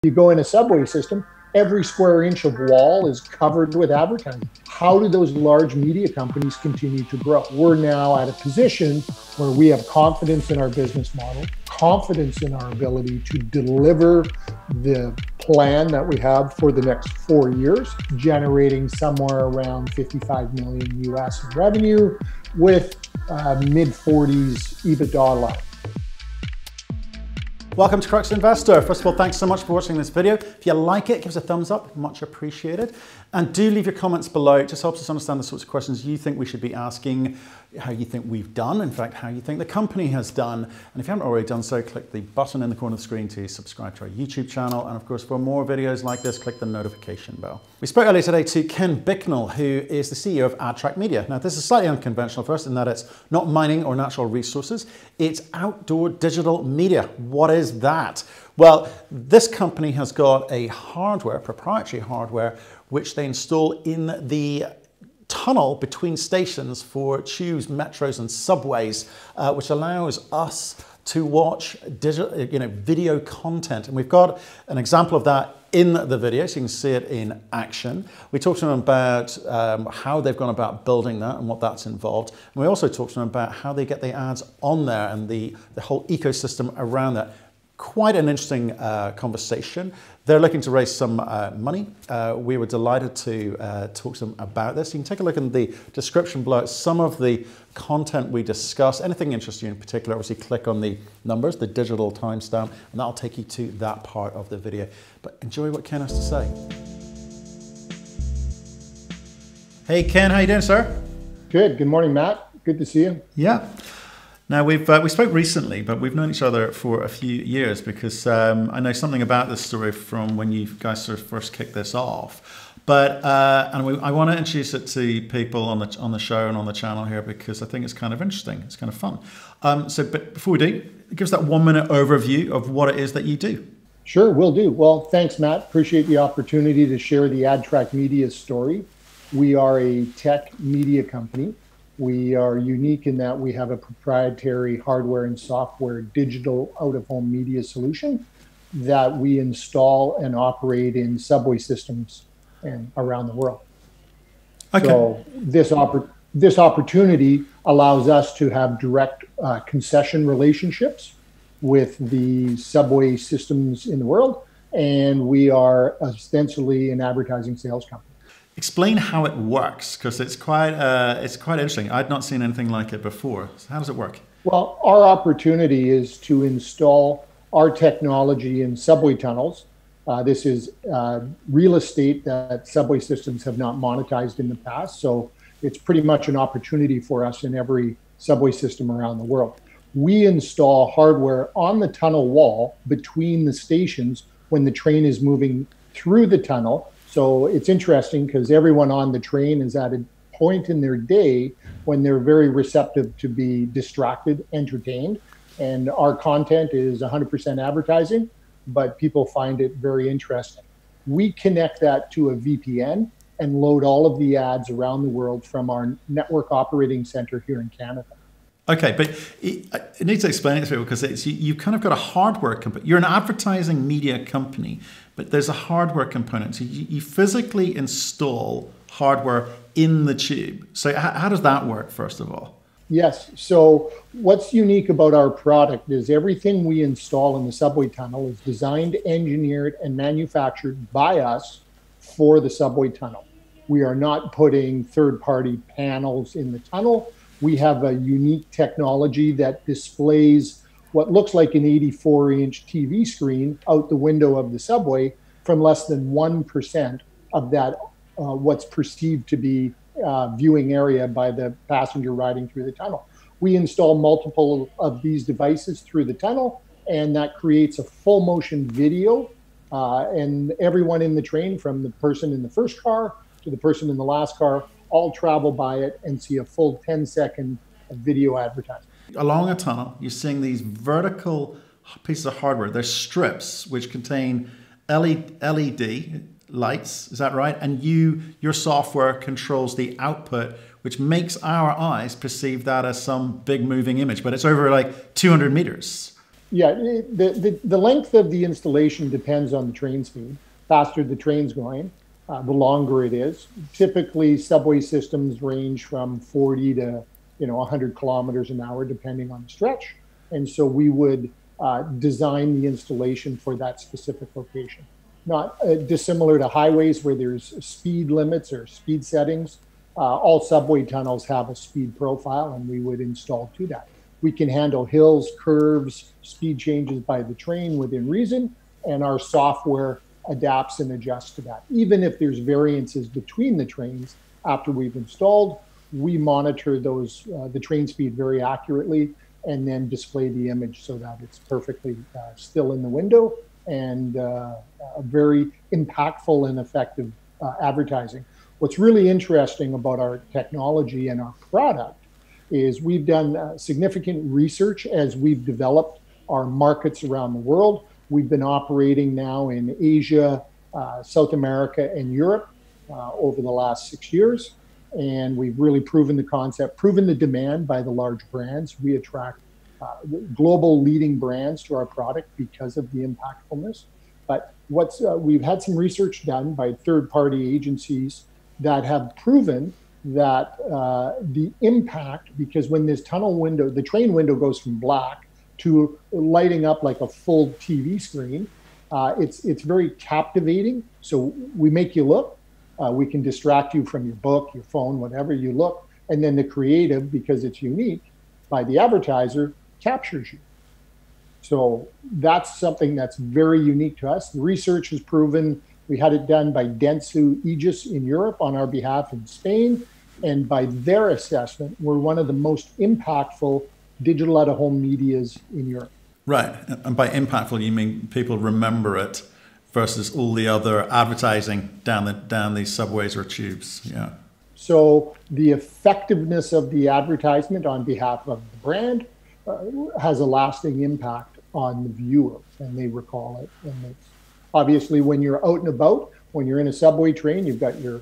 You go in a subway system, every square inch of wall is covered with advertising. How do those large media companies continue to grow? We're now at a position where we have confidence in our business model, confidence in our ability to deliver the plan that we have for the next 4 years, generating somewhere around 55 million US in revenue with mid-40s EBITDA line. Welcome to Crux Investor. First of all, thanks so much for watching this video. If you like it, give us a thumbs up, much appreciated. And do leave your comments below. It just helps us understand the sorts of questions you think we should be asking, how you think we've done, in fact, how you think the company has done. And if you haven't already done so, click the button in the corner of the screen to subscribe to our YouTube channel. And of course, for more videos like this, click the notification bell. We spoke earlier today to Ken Bicknell, who is the CEO of adTrackmedia. Now, this is slightly unconventional for us in that it's not mining or natural resources. It's outdoor digital media. What is that? Well, this company has got a hardware, proprietary hardware, which they install in the tunnel between stations for tubes, metros and subways, which allows us to watch digital, video content. And we've got an example of that in the video, so you can see it in action. We talked to them about how they've gone about building that and what that's involved. And we also talked to them about how they get the ads on there and the whole ecosystem around that. Quite an interesting conversation. They're looking to raise some money. We were delighted to talk to them about this. You can take a look in the description below at some of the content we discuss. Anything interesting in particular, obviously click on the numbers, the digital timestamp, and that'll take you to that part of the video. But enjoy what Ken has to say. Hey Ken, how you doing, sir? Good. Good morning, Matt. Good to see you. Yeah. Now, we spoke recently, but we've known each other for a few years because I know something about this story from when you guys sort of first kicked this off. But I want to introduce it to people on the show and on the channel here because I think it's kind of interesting. It's kind of fun. But before we do, give us that 1 minute overview of what it is that you do. Sure, will do. Well, thanks, Matt. Appreciate the opportunity to share the adTrackmedia story. We are a tech media company. We are unique in that we have a proprietary hardware and software digital out-of-home media solution that we install and operate in subway systems and around the world. Okay. So this opportunity allows us to have direct concession relationships with the subway systems in the world, and we are ostensibly an advertising sales company. Explain how it works, because it's quite interesting. I'd not seen anything like it before. So how does it work? Well, our opportunity is to install our technology in subway tunnels. This is real estate that subway systems have not monetized in the past. So it's pretty much an opportunity for us in every subway system around the world. We install hardware on the tunnel wall between the stations when the train is moving through the tunnel. So it's interesting because everyone on the train is at a point in their day when they're very receptive to be distracted, entertained. And our content is 100% advertising, but people find it very interesting. We connect that to a VPN and load all of the ads around the world from our network operating center here in Canada. Okay, but it needs to explain it to people because you've kind of got a hardware component. You're an advertising media company, but there's a hardware component. So you physically install hardware in the tube. So how does that work, first of all? Yes. So what's unique about our product is everything we install in the subway tunnel is designed, engineered, and manufactured by us for the subway tunnel. We are not putting third-party panels in the tunnel. We have a unique technology that displays what looks like an 84-inch TV screen out the window of the subway from less than 1% of that, what's perceived to be viewing area by the passenger riding through the tunnel. We install multiple of these devices through the tunnel, and that creates a full motion video. And everyone in the train, from the person in the first car to the person in the last car, all travel by it and see a full 10-second video advertisement. Along a tunnel, you're seeing these vertical pieces of hardware. They're strips which contain LED lights, is that right? And your software controls the output, which makes our eyes perceive that as some big moving image, but it's over like 200 meters. Yeah, the length of the installation depends on the train speed. Faster the train's going, the longer it is. Typically, subway systems range from 40 to 100 kilometers an hour, depending on the stretch. And so we would design the installation for that specific location. Not dissimilar to highways where there's speed limits or speed settings. All subway tunnels have a speed profile, and we would install to that. We can handle hills, curves, speed changes by the train within reason, and our software adapts and adjusts to that. Even if there's variances between the trains after we've installed, we monitor those the train speed very accurately and then display the image so that it's perfectly still in the window and a very impactful and effective advertising. What's really interesting about our technology and our product is we've done significant research as we've developed our markets around the world. We've been operating now in Asia, South America, and Europe over the last 6 years. And we've really proven the concept, proven the demand by the large brands. We attract global leading brands to our product because of the impactfulness. But we've had some research done by third-party agencies that have proven that the impact, because when this tunnel window, the train window goes from black to lighting up like a full TV screen, it's very captivating. So we make you look. We can distract you from your book, your phone, whatever you look. And then the creative, because it's unique by the advertiser, captures you. So that's something that's very unique to us. The research has proven, we had it done by Dentsu Aegis in Europe on our behalf in Spain. And by their assessment, we're one of the most impactful digital out-of-home medias in Europe. Right. And by impactful, you mean people remember it versus all the other advertising down these subways or tubes. Yeah. So the effectiveness of the advertisement on behalf of the brand has a lasting impact on the viewer, and they recall it. And it's obviously when you're out and about, when you're in a subway train, you've got you're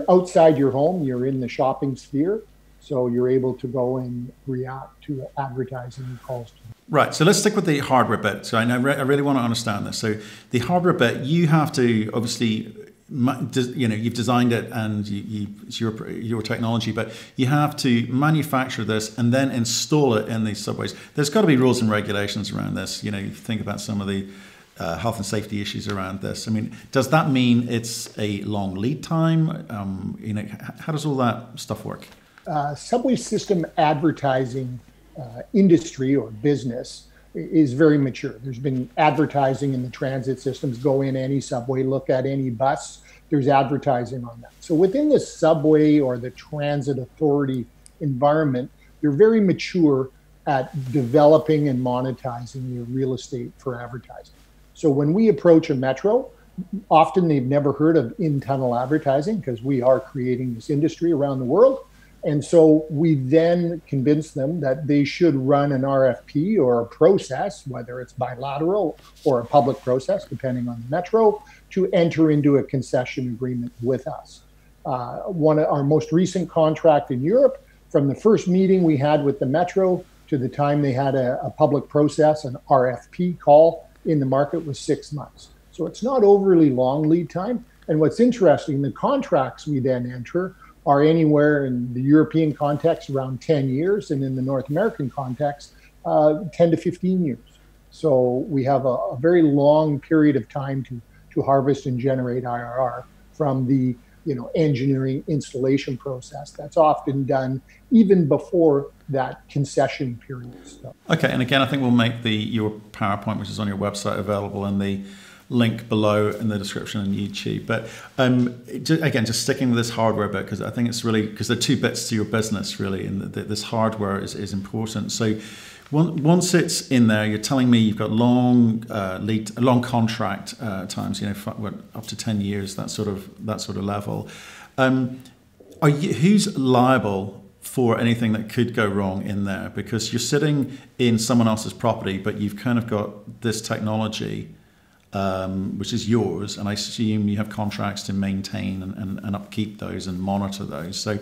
outside your home, you're in the shopping sphere, so you're able to go and react to advertising calls. Right, so let's stick with the hardware bit. So I really want to understand this. So the hardware bit, you have to obviously, you've designed it and it's your technology, but you have to manufacture this and then install it in these subways. There's got to be rules and regulations around this. You think about some of the health and safety issues around this. I mean, does that mean it's a long lead time? How does all that stuff work? Subway system advertising industry or business is very mature. There's been advertising in the transit systems. Go in any subway, look at any bus, there's advertising on that. So within the subway or the transit authority environment, they're very mature at developing and monetizing your real estate for advertising. So when we approach a metro, often they've never heard of in-tunnel advertising because we are creating this industry around the world. And so we then convince them that they should run an RFP or a process, whether it's bilateral or a public process, depending on the metro, to enter into a concession agreement with us. One of our most recent contract in Europe, from the first meeting we had with the metro to the time they had a public process, an RFP call in the market, was 6 months. So it's not overly long lead time. And what's interesting, the contracts we then enter are anywhere in the European context around 10 years, and in the North American context, 10 to 15 years. So we have a very long period of time to harvest and generate IRR from the engineering installation process that's often done even before that concession period. So. Okay, and again, I think we'll make your PowerPoint, which is on your website, available in the link below in the description on YouTube. But again, just sticking with this hardware bit, because I think it's really, because there are two bits to your business really, and this hardware is important. So once it's in there, you're telling me you've got long contract times, up to 10 years, that sort of level. Who's liable for anything that could go wrong in there? Because you're sitting in someone else's property, but you've kind of got this technology which is yours, and I assume you have contracts to maintain and upkeep those and monitor those. So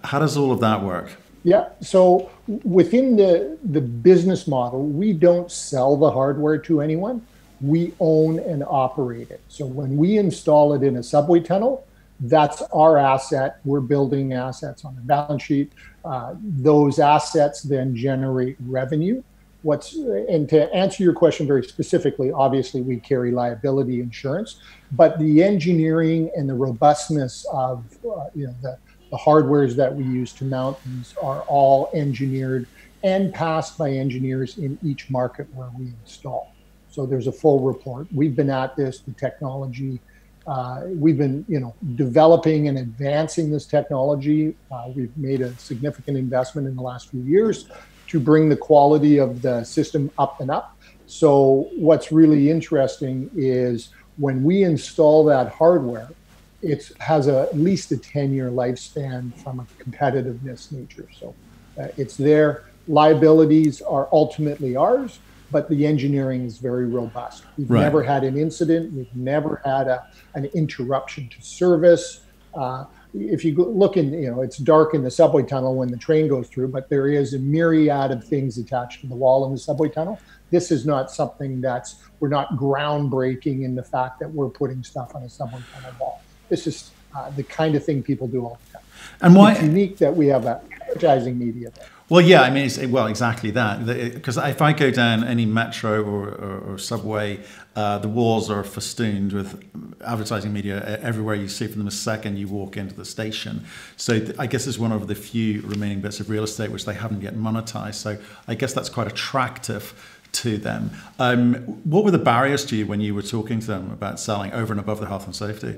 how does all of that work? Yeah. So within the business model, we don't sell the hardware to anyone. We own and operate it. So when we install it in a subway tunnel, that's our asset. We're building assets on the balance sheet. Those assets then generate revenue. And to answer your question very specifically, obviously we carry liability insurance, but the engineering and the robustness of the hardwares that we use to mount these are all engineered and passed by engineers in each market where we install. So there's a full report. We've been at this, the technology. We've been, developing and advancing this technology. We've made a significant investment in the last few years to bring the quality of the system up and up. So what's really interesting is when we install that hardware, it has at least a 10-year lifespan from a competitiveness nature. So it's there. Liabilities are ultimately ours, but the engineering is very robust. We've never had an incident. We've never had an interruption to service. If you look in, it's dark in the subway tunnel when the train goes through, but there is a myriad of things attached to the wall in the subway tunnel. This is not something we're not groundbreaking in the fact that we're putting stuff on a subway tunnel wall. This is the kind of thing people do all the time. And why it's unique that we have advertising media there. Well, yeah, I mean, exactly that. Because if I go down any metro or subway, the walls are festooned with advertising media everywhere you see from them a second you walk into the station. So I guess it's one of the few remaining bits of real estate which they haven't yet monetized. So I guess that's quite attractive to them. What were the barriers to you when you were talking to them about selling over and above the health and safety?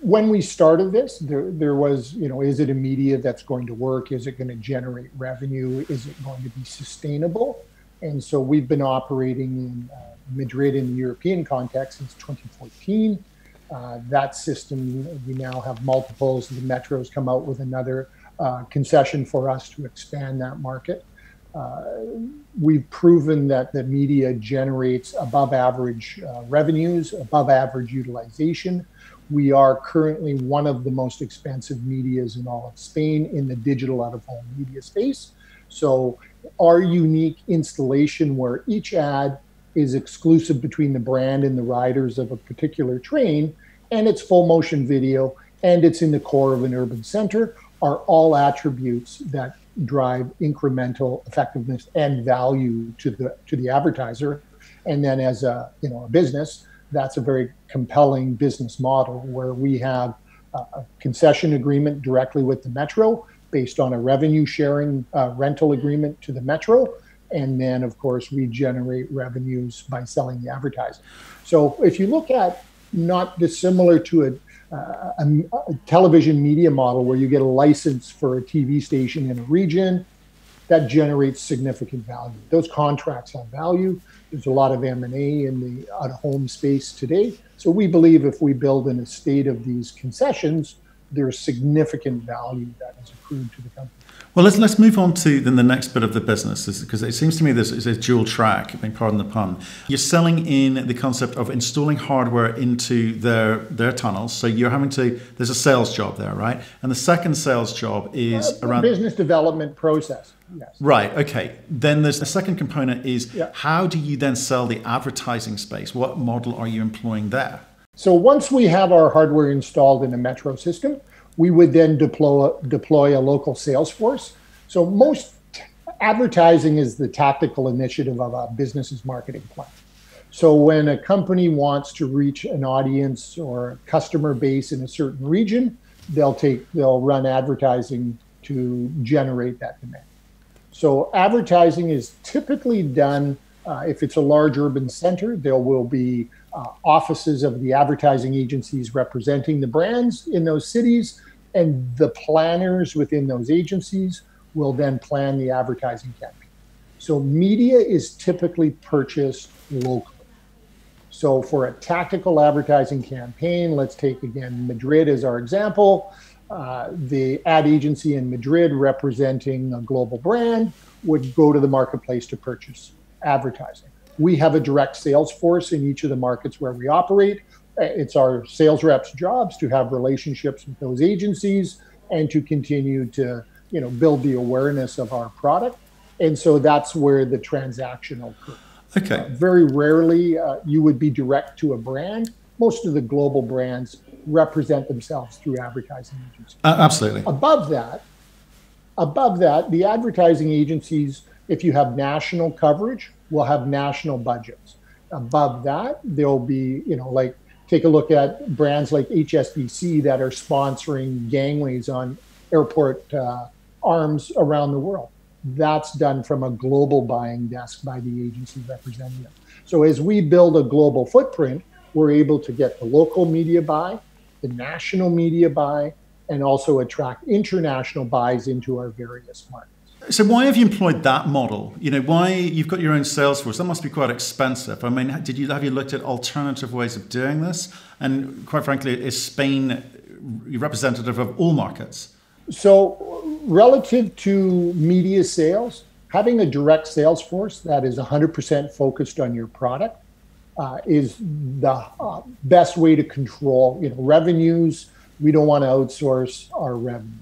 When we started this, there was, is it a media that's going to work? Is it going to generate revenue? Is it going to be sustainable? And so we've been operating in Madrid in the European context since 2014. That system, we now have multiples. The metros come out with another concession for us to expand that market. We've proven that the media generates above average revenues, above average utilization. We are currently one of the most expensive medias in all of Spain in the digital out-of-home media space. So our unique installation where each ad is exclusive between the brand and the riders of a particular train, and it's full motion video, and it's in the core of an urban center, are all attributes that drive incremental effectiveness and value to the advertiser. And then as a business, that's a very compelling business model where we have a concession agreement directly with the metro based on a revenue sharing rental agreement to the metro. And then, of course, we generate revenues by selling the advertising. So if you look at not dissimilar to a television media model where you get a license for a TV station in a region, that generates significant value. Those contracts have value. There's a lot of M&A in the out-of-home space today. So we believe if we build an estate of these concessions, there's significant value that is accrued to the company. Well, let's move on to then the next bit of the business, because it seems to me this is a dual track, pardon the pun. You're selling in the concept of installing hardware into their tunnels. So there's a sales job there, right? And the second sales job is around business development process. Yes. Right. Okay. Then there's the second component is how do you then sell the advertising space? What model are you employing there? So once we have our hardware installed in a metro system, we would then deploy a local sales force. So most advertising is the tactical initiative of a business's marketing plan. So when a company wants to reach an audience or a customer base in a certain region, they'll run advertising to generate that demand. So advertising is typically done, if it's a large urban center, there will be offices of the advertising agencies representing the brands in those cities, and the planners within those agencies will then plan the advertising campaign. So media is typically purchased locally. So for a tactical advertising campaign, let's take again Madrid as our example. The ad agency in Madrid representing a global brand would go to the marketplace to purchase advertising. We have a direct sales force in each of the markets where we operate. It's our sales reps' jobs to have relationships with those agencies and to continue to build the awareness of our product. And so that's where the transaction occurs. Okay. Very rarely you would be direct to a brand. Most of the global brands represent themselves through advertising agencies. Absolutely. Above that, the advertising agencies, if you have national coverage, will have national budgets. Above that, there'll be, like, take a look at brands like HSBC that are sponsoring gangways on airport arms around the world. That's done from a global buying desk by the agency representing them. So as we build a global footprint, we're able to get the local media buy, the national media buy, and also attract international buys into our various markets. So why have you employed that model? Why you've got your own sales force? That must be quite expensive. I mean, have you looked at alternative ways of doing this? And quite frankly, is Spain representative of all markets? So relative to media sales, having a direct sales force that is 100% focused on your product is the best way to control revenues. We don't want to outsource our revenues.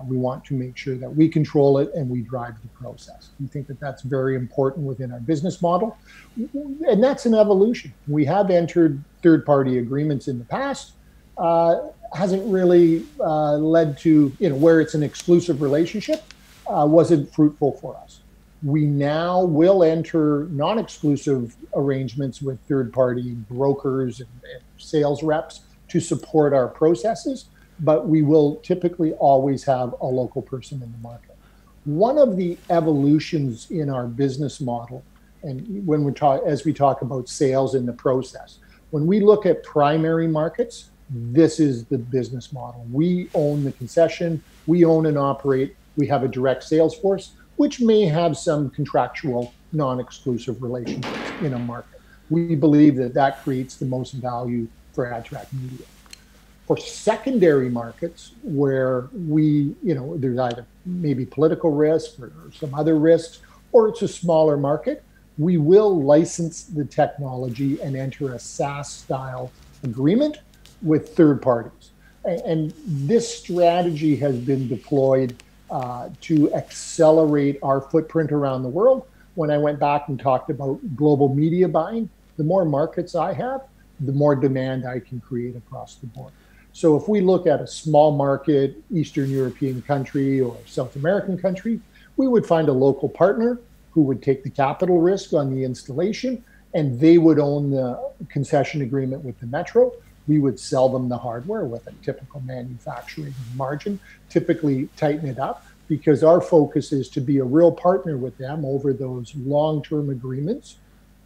We want to make sure that we control it and we drive the process. We think that that's very important within our business model. And that's an evolution. We have entered third-party agreements in the past. Hasn't really led to, where it's an exclusive relationship, wasn't fruitful for us. We now will enter non-exclusive arrangements with third-party brokers and sales reps to support our processes, but we will typically always have a local person in the market. One of the evolutions in our business model, and as we talk about sales in the process, when we look at primary markets, this is the business model. We own the concession, we own and operate, we have a direct sales force, which may have some contractual non-exclusive relationships in a market. We believe that that creates the most value for adTrackmedia. For secondary markets where there's either maybe political risk or some other risks, or it's a smaller market, we will license the technology and enter a SaaS style agreement with third parties. And this strategy has been deployed to accelerate our footprint around the world. When I went back and talked about global media buying, the more markets I have, the more demand I can create across the board. So if we look at a small market, Eastern European country or South American country, we would find a local partner who would take the capital risk on the installation, and they would own the concession agreement with the metro. We would sell them the hardware with a typical manufacturing margin, typically tighten it up, because our focus is to be a real partner with them over those long-term agreements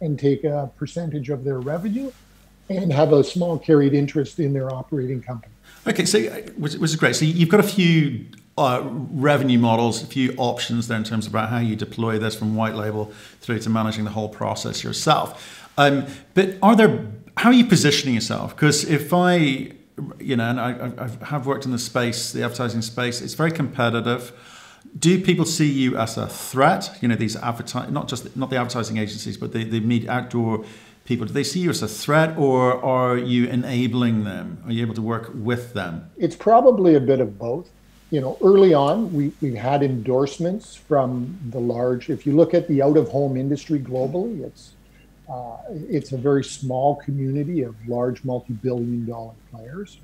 and take a percentage of their revenue and have a small carried interest in their operating company. Okay, so which is great. So you've got a few revenue models, a few options there in terms of about how you deploy this from white label through to managing the whole process yourself. But how are you positioning yourself? Because if I have worked in the space, the advertising space, it's very competitive. Do people see you as a threat? These not the advertising agencies, but the media outdoor people, do they see you as a threat, or are you enabling them? Are you able to work with them? It's probably a bit of both. Early on, we had endorsements from the large. If you look at the out-of-home industry globally, it's a very small community of large multi-billion-dollar players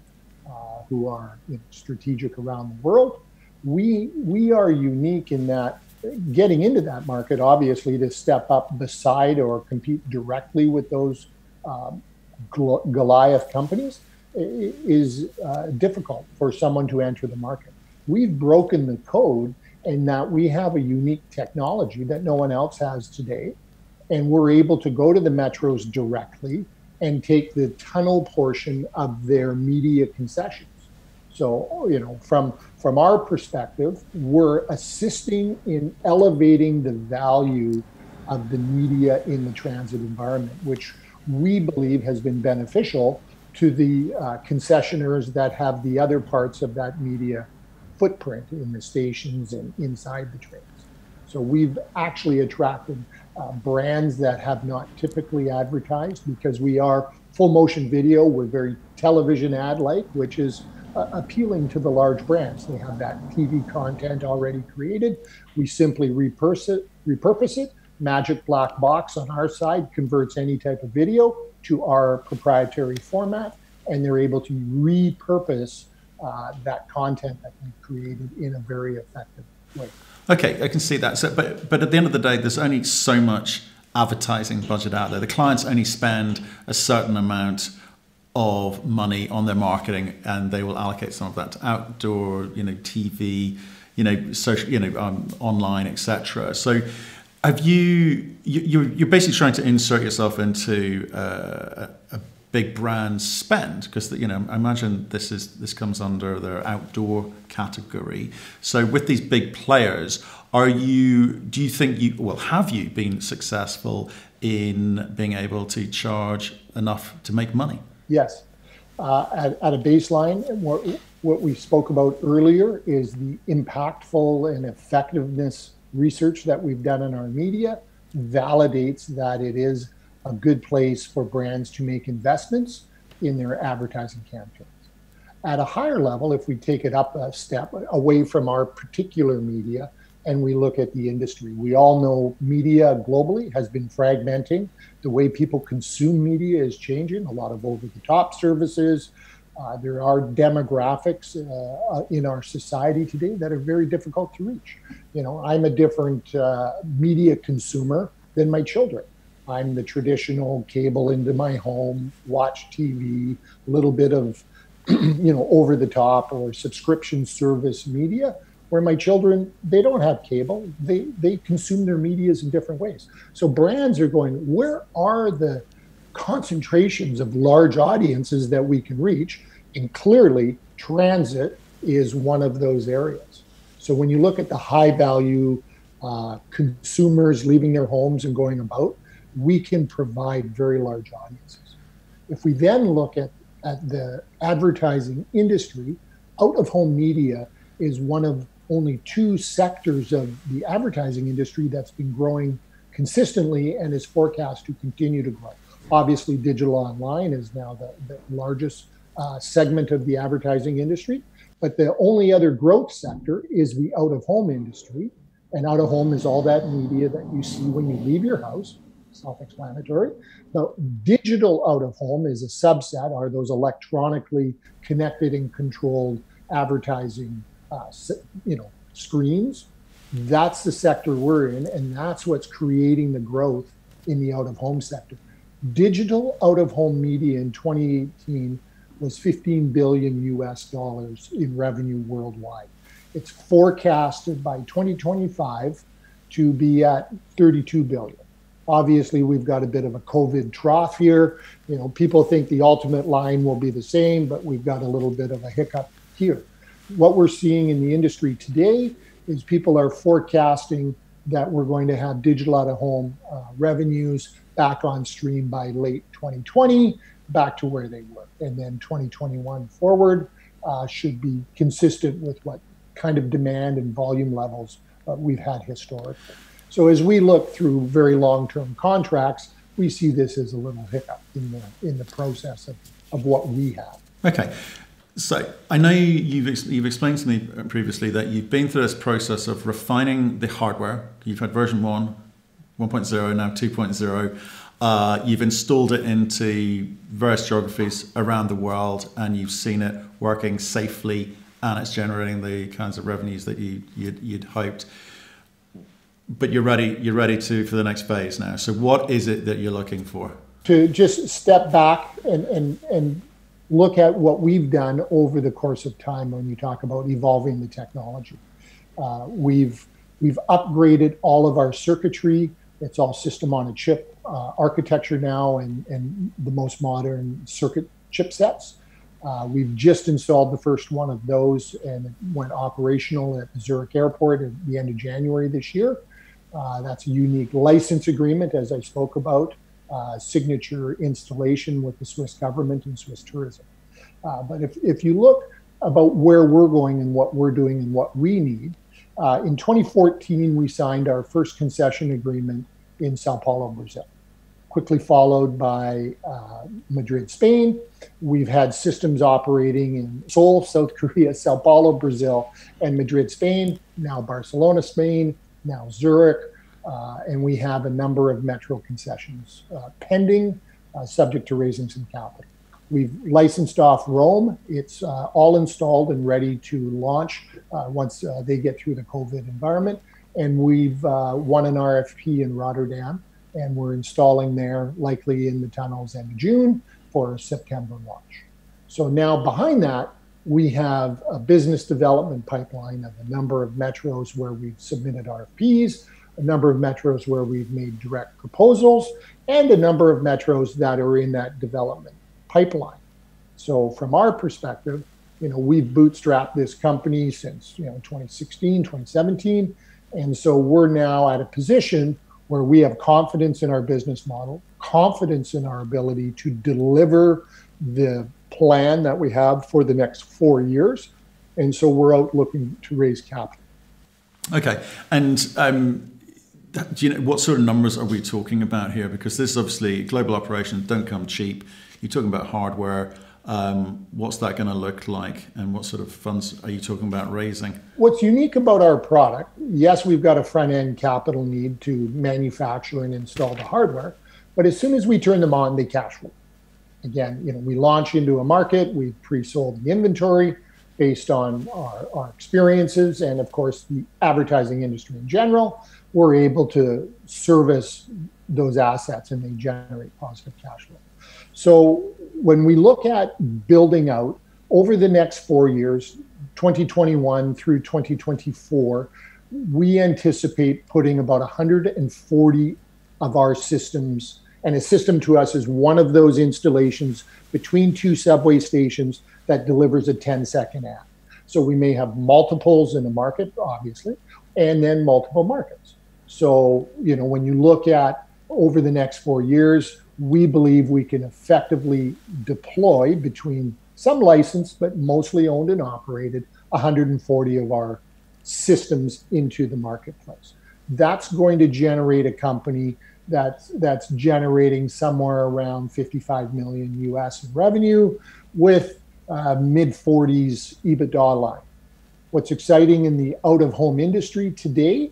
who are strategic around the world. We are unique in that getting into that market, obviously, to step up beside or compete directly with those Goliath companies is difficult for someone to enter the market. We've broken the code in that we have a unique technology that no one else has today, and we're able to go to the metros directly and take the tunnel portion of their media concessions. So, from our perspective, we're assisting in elevating the value of the media in the transit environment, which we believe has been beneficial to the concessioners that have the other parts of that media footprint in the stations and inside the trains. So we've actually attracted brands that have not typically advertised, because we are full motion video. We're very television ad-like, which is appealing to the large brands. They have that TV content already created. We simply repurpose it. Magic black box on our side converts any type of video to our proprietary format, and they're able to repurpose that content that we created in a very effective way. Okay, I can see that. So, but at the end of the day, there's only so much advertising budget out there. The clients only spend a certain amount of money on their marketing, and they will allocate some of that to outdoor, TV, social, online, etc. So, you're basically trying to insert yourself into a big brand spend, because I imagine this comes under their outdoor category. So with these big players, have you been successful in being able to charge enough to make money? Yes. At a baseline, what we spoke about earlier is the impactful and effectiveness research that we've done in our media validates that it is a good place for brands to make investments in their advertising campaigns. At a higher level, if we take it up a step away from our particular media and we look at the industry, we all know media globally has been fragmenting. The way people consume media is changing, a lot of over-the-top services. There are demographics in our society today that are very difficult to reach. I'm a different media consumer than my children. I'm the traditional cable into my home, watch TV, a little bit of, over the top or subscription service media, where my children, they don't have cable. They consume their medias in different ways. So brands are going, where are the concentrations of large audiences that we can reach? And clearly transit is one of those areas. So when you look at the high value consumers leaving their homes and going about, we can provide very large audiences. If we then look at the advertising industry, out-of-home media is one of only two sectors of the advertising industry that's been growing consistently and is forecast to continue to grow. Obviously, digital online is now the largest segment of the advertising industry, but the only other growth sector is the out-of-home industry. And out-of-home is all that media that you see when you leave your house. Self-explanatory. Now, digital out-of-home is a subset, are those electronically connected and controlled advertising screens. That's the sector we're in, and that's what's creating the growth in the out-of-home sector. Digital out-of-home media in 2018 was $15 billion in revenue worldwide. It's forecasted by 2025 to be at 32 billion. Obviously, we've got a bit of a COVID trough here. People think the ultimate line will be the same, but we've got a little bit of a hiccup here. What we're seeing in the industry today is people are forecasting that we're going to have digital out-of-home revenues back on stream by late 2020, back to where they were. And then 2021 forward should be consistent with what kind of demand and volume levels we've had historically. So as we look through very long-term contracts, we see this as a little hiccup in the process of what we have. Okay. So I know you've explained to me previously that you've been through this process of refining the hardware. You've had version 1, 1.0, now 2.0. You've installed it into various geographies around the world, and you've seen it working safely, and it's generating the kinds of revenues that you'd hoped. But you're ready for the next phase now. So what is it that you're looking for? To just step back and look at what we've done over the course of time when you talk about evolving the technology. We've upgraded all of our circuitry. It's all system on a chip architecture now, and the most modern circuit chipsets. We've just installed the first one of those, and it went operational at Zurich Airport at the end of January this year. That's a unique license agreement, as I spoke about, signature installation with the Swiss government and Swiss tourism. But if you look about where we're going and what we're doing and what we need, in 2014, we signed our first concession agreement in Sao Paulo, Brazil. quickly followed by Madrid, Spain. We've had systems operating in Seoul, South Korea, Sao Paulo, Brazil, and Madrid, Spain, now Barcelona, Spain, now Zurich, and we have a number of metro concessions pending, subject to raising some capital. We've licensed off Rome. It's all installed and ready to launch once they get through the COVID environment. And we've won an RFP in Rotterdam, and we're installing there likely in the tunnels end of June for a September launch. So now behind that, we have a business development pipeline of a number of metros where we've submitted RFPs, a number of metros where we've made direct proposals, and a number of metros that are in that development pipeline. So from our perspective, we've bootstrapped this company since 2016, 2017. And so we're now at a position where we have confidence in our business model, confidence in our ability to deliver the plan that we have for the next 4 years. And so we're out looking to raise capital. Okay. And do you know what sort of numbers are we talking about here? Because this is obviously global operations don't come cheap. You're talking about hardware. What's that going to look like, and what sort of funds are you talking about raising? What's unique about our product, yes, we've got a front-end capital need to manufacture and install the hardware, but as soon as we turn them on, they cash flow. Again, we launch into a market, we've pre-sold the inventory based on our experiences, and of course the advertising industry in general. We're able to service those assets and they generate positive cash flow. So when we look at building out over the next 4 years, 2021 through 2024, we anticipate putting about 140 of our systems, and a system to us is one of those installations between two subway stations that delivers a 10-second ad. So we may have multiples in the market, obviously, and then multiple markets. So, when you look at over the next 4 years, we believe we can effectively deploy between some licensed, but mostly owned and operated, 140 of our systems into the marketplace. That's going to generate a company that's generating somewhere around 55 million US in revenue with mid-40s EBITDA line. What's exciting in the out-of-home industry today,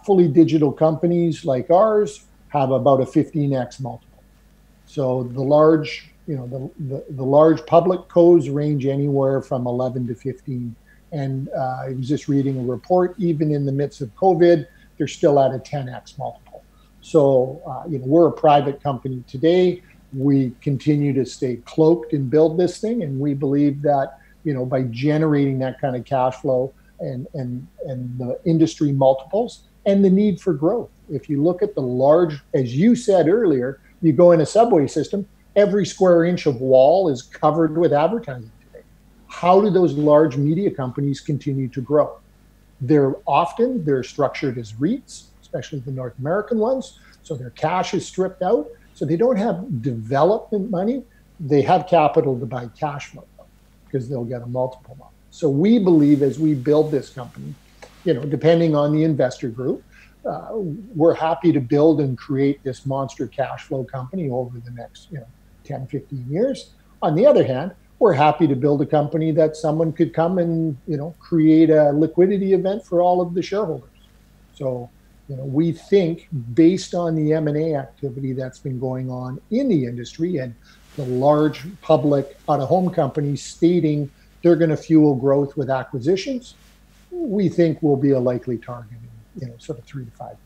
fully digital companies like ours have about a 15x multiple. So the large, the large public codes range anywhere from 11 to 15. And I was just reading a report, even in the midst of COVID, they're still at a 10x multiple. So, we're a private company today. We continue to stay cloaked and build this thing. And we believe that, by generating that kind of cash flow and the industry multiples and the need for growth. If you look at the large, as you said earlier, you go in a subway system, every square inch of wall is covered with advertising today. How do those large media companies continue to grow? They're structured as REITs, especially the North American ones. So their cash is stripped out. So they don't have development money. They have capital to buy cash flow because they'll get a multiple on it. So we believe as we build this company, depending on the investor group, we're happy to build and create this monster cash flow company over the next 10, 15 years. On the other hand, we're happy to build a company that someone could come and create a liquidity event for all of the shareholders. So we think based on the M&A activity that's been going on in the industry and the large public out-of-home companies stating they're going to fuel growth with acquisitions, we think we'll be a likely target in sort of 3 to 5 years.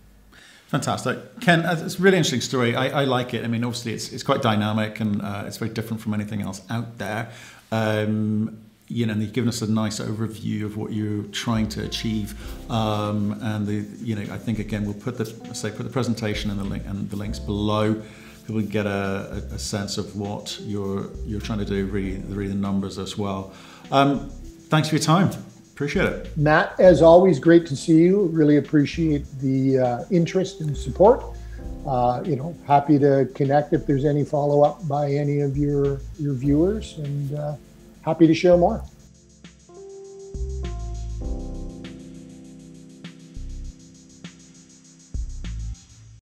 Fantastic. Ken, it's a really interesting story. I like it. I mean, obviously it's quite dynamic and it's very different from anything else out there. And you've given us a nice overview of what you're trying to achieve. And I think again, we'll put the presentation and the links below. People can get a sense of what you're trying to do, really the numbers as well. Thanks for your time. Appreciate it. Matt, as always, great to see you. Really appreciate the interest and support. Happy to connect if there's any follow-up by any of your viewers, and happy to share more.